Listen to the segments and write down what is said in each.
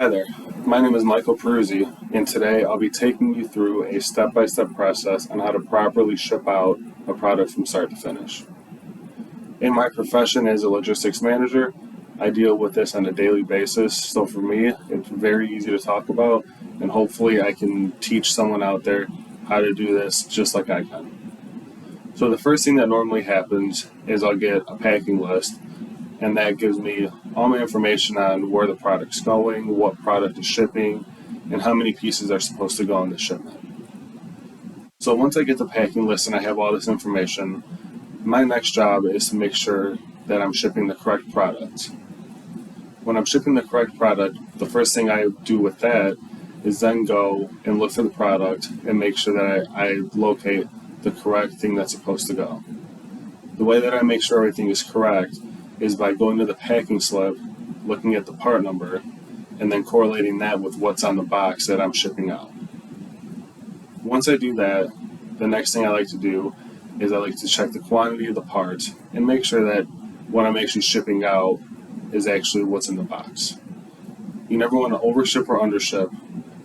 Hi there, my name is Michael Peruzzi, and today I'll be taking you through a step-by-step process on how to properly ship out a product from start to finish. In my profession as a logistics manager, I deal with this on a daily basis, so for me, it's very easy to talk about, and hopefully I can teach someone out there how to do this just like I can. So the first thing that normally happens is I'll get a packing list, and that gives me all my information on where the product's going, what product is shipping, and how many pieces are supposed to go on the shipment. So once I get the packing list and I have all this information, my next job is to make sure that I'm shipping the correct product. When I'm shipping the correct product, the first thing I do with that is then go and look for the product and make sure that I locate the correct thing that's supposed to go. The way that I make sure everything is correct is by going to the packing slip, looking at the part number, and then correlating that with what's on the box that I'm shipping out. Once I do that, the next thing I like to do is I like to check the quantity of the part and make sure that what I'm actually shipping out is actually what's in the box. You never want to overship or undership.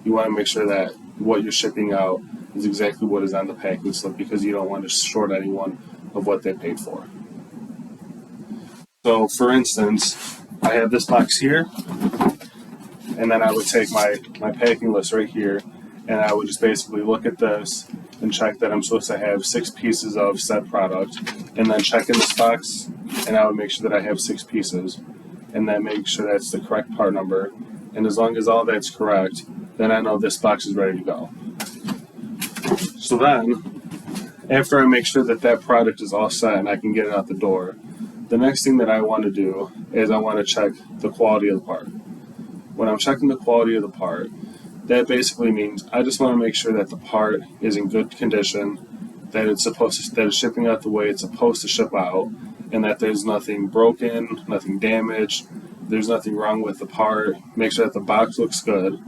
You want to make sure that what you're shipping out is exactly what is on the packing slip because you don't want to short anyone of what they paid for. So, for instance, I have this box here, and then I would take my packing list right here, and I would just basically look at this and check that I'm supposed to have 6 pieces of said product, and then check in this box, and I would make sure that I have 6 pieces, and then make sure that's the correct part number. And as long as all that's correct, then I know this box is ready to go. So then, after I make sure that that product is all set and I can get it out the door, the next thing that I want to do is I want to check the quality of the part. When I'm checking the quality of the part, that basically means I just want to make sure that the part is in good condition, that it's shipping out the way it's supposed to ship out, and that there's nothing broken, nothing damaged, there's nothing wrong with the part. Make sure that the box looks good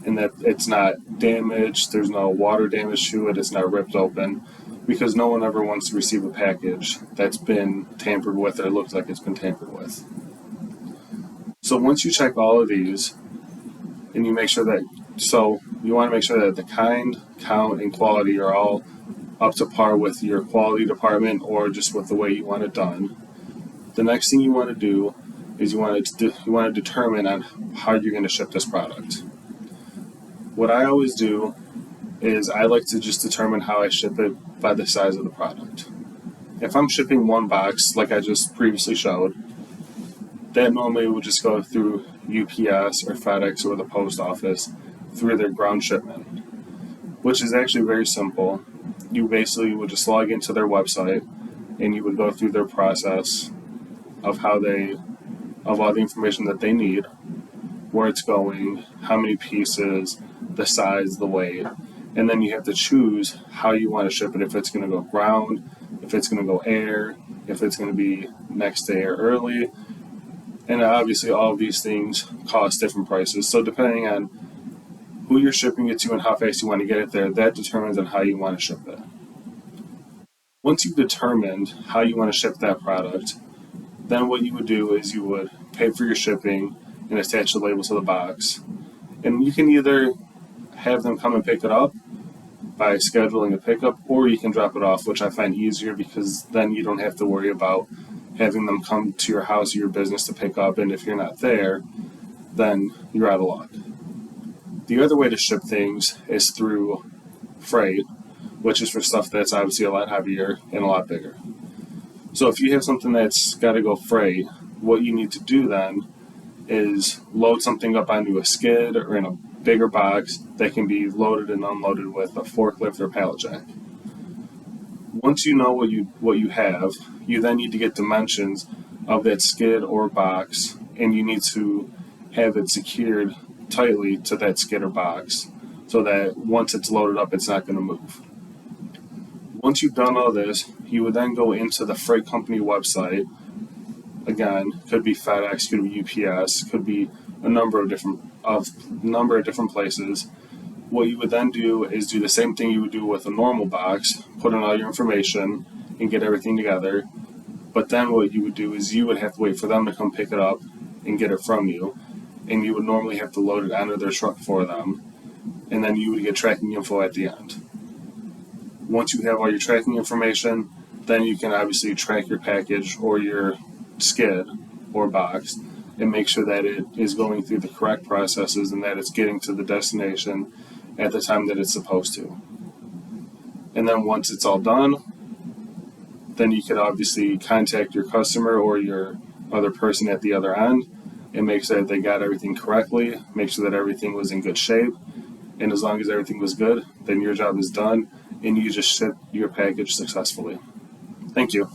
and that it's not damaged, there's no water damage to it, it's not ripped open, because no one ever wants to receive a package that's been tampered with or looks like it's been tampered with. So once you check all of these, and you make sure that, so you want to make sure that the kind, count, and quality are all up to par with your quality department or just with the way you want it done. The next thing you want to do is you want to determine on how you're going to ship this product. What I always do is I like to just determine how I ship it by the size of the product. If I'm shipping one box, like I just previously showed, that normally will just go through UPS or FedEx or the post office through their ground shipment, which is actually very simple. You basically would just log into their website and you would go through their process of all the information that they need, where it's going, how many pieces, the size, the weight, and then you have to choose how you want to ship it, if it's going to go ground, if it's going to go air, if it's going to be next day or early. And obviously all of these things cost different prices. So depending on who you're shipping it to and how fast you want to get it there, that determines on how you want to ship it. Once you've determined how you want to ship that product, then what you would do is you would pay for your shipping and attach the label to the box. And you can either have them come and pick it up by scheduling a pickup, or you can drop it off, which I find easier because then you don't have to worry about having them come to your house or your business to pick up, and if you're not there, then you're out of luck. The other way to ship things is through freight, which is for stuff that's obviously a lot heavier and a lot bigger. So if you have something that's got to go freight, what you need to do then is load something up onto a skid or in a bigger box that can be loaded and unloaded with a forklift or pallet jack. Once you know what you have, you then need to get dimensions of that skid or box, and you need to have it secured tightly to that skid or box so that once it's loaded up, it's not going to move. Once you've done all this, you would then go into the freight company website. Again, could be FedEx, could be UPS, could be a number of different places. What you would then do is do the same thing you would do with a normal box, put in all your information and get everything together. But then what you would do is you would have to wait for them to come pick it up and get it from you. and you would normally have to load it onto their truck for them, and then you would get tracking info at the end. Once you have all your tracking information, then you can obviously track your package or your skid or box and make sure that it is going through the correct processes and that it's getting to the destination at the time that it's supposed to. And then once it's all done, then you can obviously contact your customer or your other person at the other end and make sure that they got everything correctly, make sure that everything was in good shape. And as long as everything was good, then your job is done and you just ship your package successfully. Thank you.